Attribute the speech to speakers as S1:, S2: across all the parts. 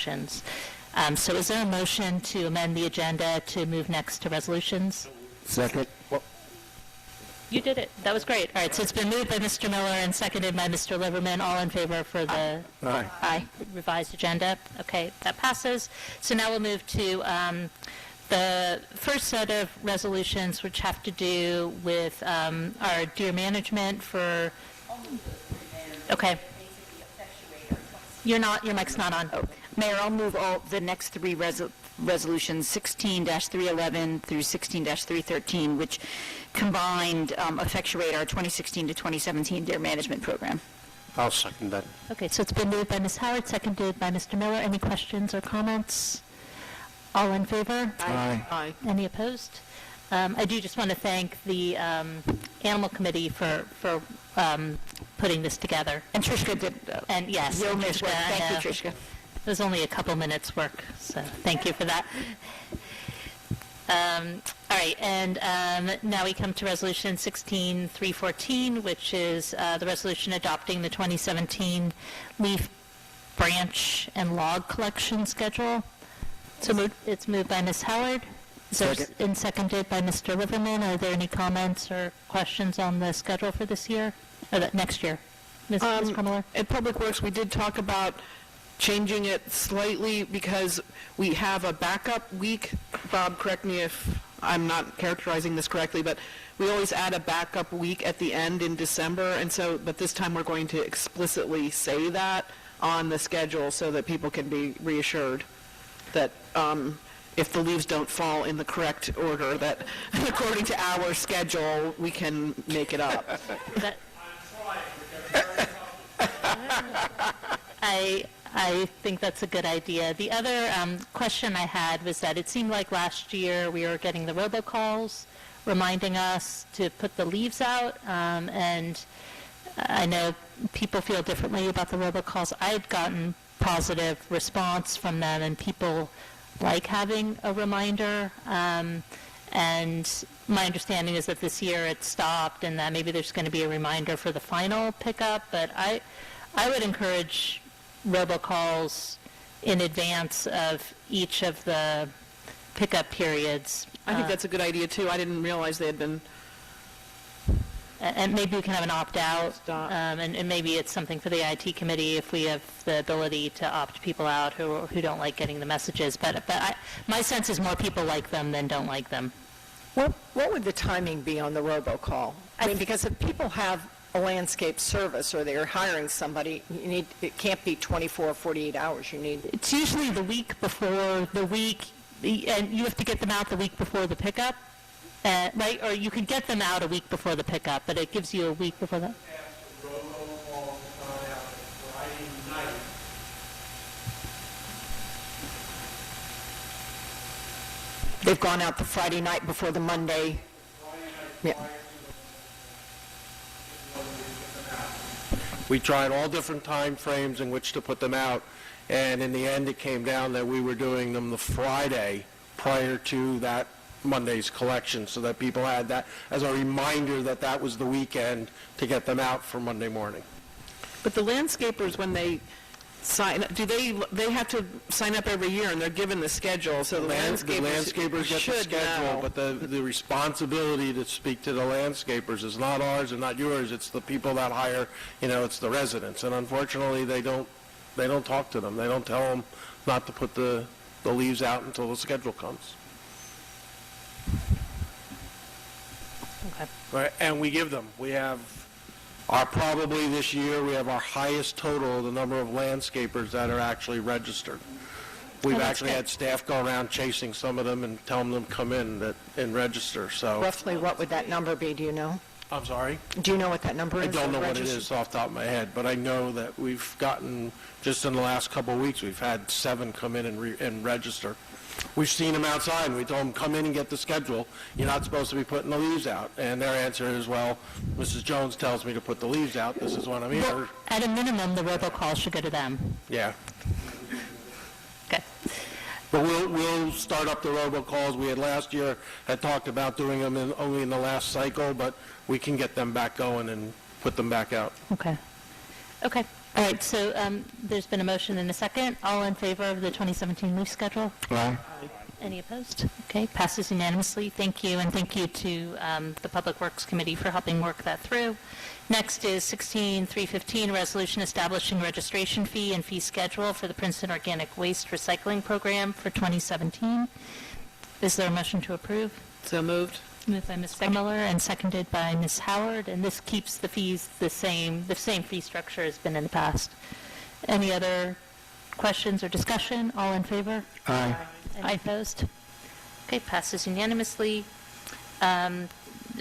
S1: resolutions. So is there a motion to amend the agenda to move next to resolutions?
S2: Second.
S1: You did it. That was great. All right, so it's been moved by Mr. Miller and seconded by Mr. Liverman. All in favor for the revised agenda? Okay, that passes. So now we'll move to the first set of resolutions, which have to do with our deer management for... Okay. Your mic's not on.
S3: Oh. Mayor, I'll move all the next three resolutions, 16-311 through 16-313, which combined effectuate our 2016 to 2017 deer management program.
S2: I'll second that.
S1: Okay, so it's been moved by Ms. Howard, seconded by Mr. Miller. Any questions or comments? All in favor?
S2: Aye.
S1: Any opposed? I do just want to thank the Animal Committee for putting this together.
S3: And Trishka did.
S1: And yes,
S3: yeoman's work.
S1: Trishka,
S3: Thank you, Trishka.
S1: It was only a couple minutes' work, so thank you for that. All right, and now we come to Resolution 16-314, which is the resolution adopting the 2017 leaf, branch, and log collection schedule. So it's moved by Ms. Howard. And seconded by Mr. Liverman. Are there any comments or questions on the schedule for this year, or next year? Ms. Krummeler?
S4: At Public Works, we did talk about changing it slightly because we have a backup week. Bob, correct me if I'm not characterizing this correctly, but we always add a backup week at the end in December, and so, but this time we're going to explicitly say that on the schedule so that people can be reassured that if the leaves don't fall in the correct order, that according to our schedule, we can make it up.
S1: I think that's a good idea. The other question I had was that it seemed like last year we were getting the robocalls reminding us to put the leaves out, and I know people feel differently about the robocalls. I've gotten positive response from them, and people like having a reminder, and my understanding is that this year it stopped and that maybe there's going to be a reminder for the final pickup, but I would encourage robocalls in advance of each of the pickup periods.
S4: I think that's a good idea, too. I didn't realize they had been...
S1: And maybe we can have an opt-out, and maybe it's something for the IT committee if we have the ability to opt people out who don't like getting the messages. But my sense is more people like them than don't like them.
S5: What would the timing be on the robocall? I mean, because if people have a landscape service or they're hiring somebody, it can't be 24 or 48 hours.
S1: It's usually the week before the week, and you have to get them out the week before the pickup. Right, or you can get them out a week before the pickup, but it gives you a week before that.
S5: They've gone out the Friday night before the Monday. Yeah.
S2: We tried all different time frames in which to put them out, and in the end it came down that we were doing them the Friday prior to that Monday's collection, so that people had that as a reminder that that was the weekend to get them out for Monday morning.
S4: But the landscapers, when they sign up, they have to sign up every year, and they're given the schedule, so the landscapers
S2: get the schedule,
S4: know.
S2: but the responsibility to speak to the landscapers is not ours and not yours. It's the people that hire, it's the residents, and unfortunately they don't talk to them. They don't tell them not to put the leaves out until the schedule comes.
S1: Okay.
S2: Right, and we give them. We have probably this year we have our highest total of the number of landscapers that are actually registered. We've actually had staff go around chasing some of them and telling them come in and register. So
S5: Roughly what would that number be, do you know?
S2: I'm sorry?
S5: Do you know what that number is?
S2: I don't know what it is off the top of my head, but I know that we've gotten, just in the last couple of weeks, we've had 7 come in and register. We've seen them outside, and we told them, come in and get the schedule. You're not supposed to be putting the leaves out. And their answer is, well, Mrs. Jones tells me to put the leaves out. This is what I'm here.
S1: Well, at a minimum, the robocall should go to them.
S2: Yeah.
S1: Okay.
S2: But we'll start up the robocalls. We had last year had talked about doing them only in the last cycle, but we can get them back going and put them back out.
S1: Okay. Okay. All right, so there's been a motion and a second. All in favor of the 2017 leaf schedule?
S2: Aye.
S1: Any opposed? Okay, passes unanimously. Thank you, and thank you to the Public Works Committee for helping work that through. Next is 16-315, resolution establishing registration fee and fee schedule for the Princeton Organic Waste Recycling Program for 2017. Is there a motion to approve?
S4: So moved.
S1: Moved by Ms. Miller and seconded by Ms. Howard, and this keeps the fees the same fee structure has been in the past. Any other questions or discussion? All in favor?
S2: Aye.
S1: Any opposed? Okay, passes unanimously.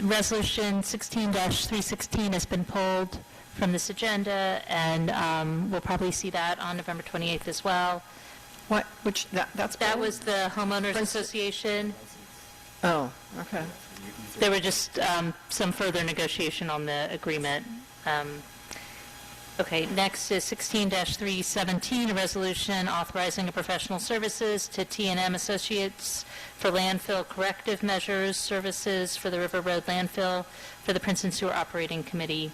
S1: Resolution 16-316 has been pulled from this agenda, and we'll probably see that on November 28th as well.
S5: What, which, that's...
S1: That was the Homeowners Association.
S5: Oh, okay.
S1: There were just some further negotiation on the agreement. Okay, next is 16-317, a resolution authorizing a professional services to T&M Associates for landfill corrective measures services for the River Road landfill for the Princeton Sewer Operating Committee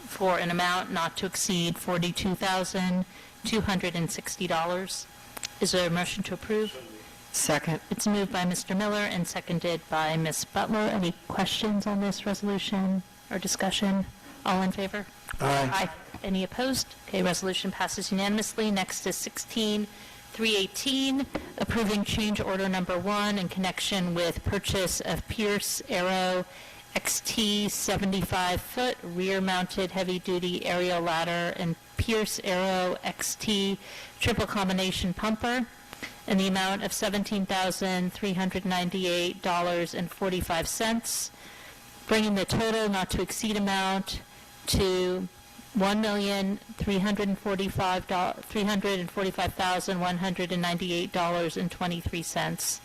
S1: for an amount not to exceed $42,260. Is there a motion to approve?
S5: Second.
S1: It's moved by Mr. Miller and seconded by Ms. Butler. Any questions on this resolution or discussion? All in favor?
S2: Aye.
S1: Any opposed? Okay, resolution passes unanimously. Next is 16-318, approving change order number 1 in connection with purchase of Pierce Aero XT 75-foot rear-mounted heavy-duty aerial ladder and Pierce Aero XT triple combination pumper in the amount of $17,398.45, bringing the total not to exceed amount to $1,345,198.23.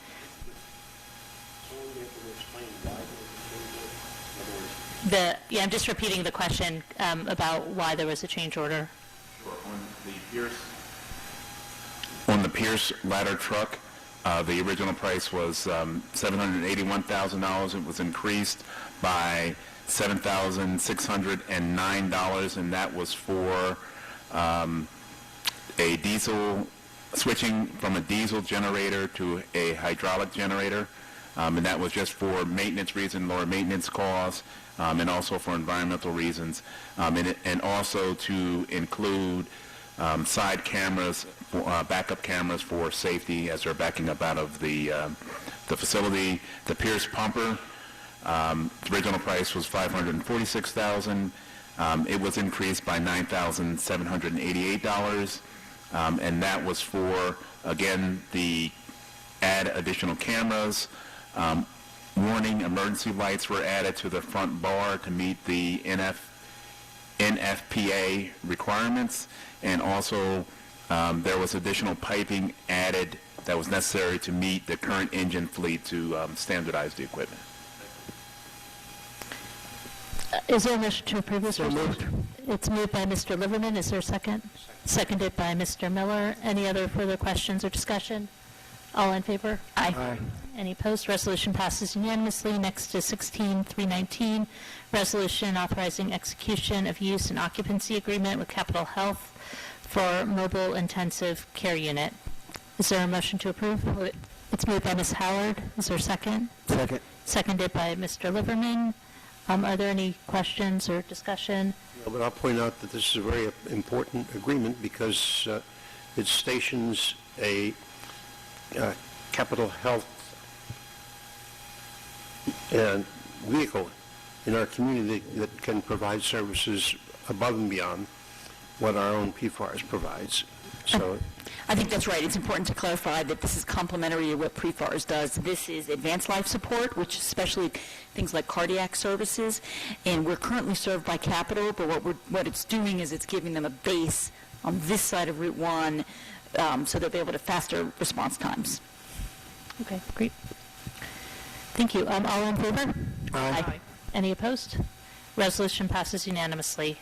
S1: I'm just repeating the question about why there was a change order.
S6: On the Pierce ladder truck, the original price was $781,000. It was increased by $7,609, and that was for a diesel, switching from a diesel generator to a hydraulic generator, and that was just for maintenance reasons, lower maintenance costs, and also for environmental reasons, and also to include side cameras, backup cameras for safety as they're backing up out of the facility. The Pierce pumper, the original price was $546,000. It was increased by $9,788, and that was for, again, the add additional cameras. Warning emergency lights were added to the front bar to meet the NFPA requirements, and also there was additional piping added that was necessary to meet the current engine fleet to standardize the equipment.
S1: Is there a motion to approve this?
S2: So moved.
S1: It's moved by Mr. Liverman. Is there a second? Seconded by Mr. Miller. Any other further questions or discussion? All in favor?
S2: Aye.
S1: Any opposed? Resolution passes unanimously. Next is 16-319, resolution authorizing execution of use and occupancy agreement with Capital Health for mobile intensive care unit. Is there a motion to approve? It's moved by Ms. Howard. Is there a second?
S2: Second.
S1: Seconded by Mr. Liverman. Are there any questions or discussion?
S7: No, but I'll point out that this is a very important agreement because it stations a Capital Health vehicle in our community that can provide services above and beyond what our own PFARS provides. So
S3: I think that's right. It's important to clarify that this is complementary to what PFARS does. This is advanced life support, which especially things like cardiac services, and we're currently served by Capital, but what it's doing is it's giving them a base on this side of Route 1 so they'll be able to faster response times.
S1: Okay, great. Thank you. All in favor?
S2: Aye.
S1: Any opposed? Resolution passes unanimously.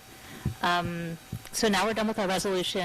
S1: So now we're done with our resolution.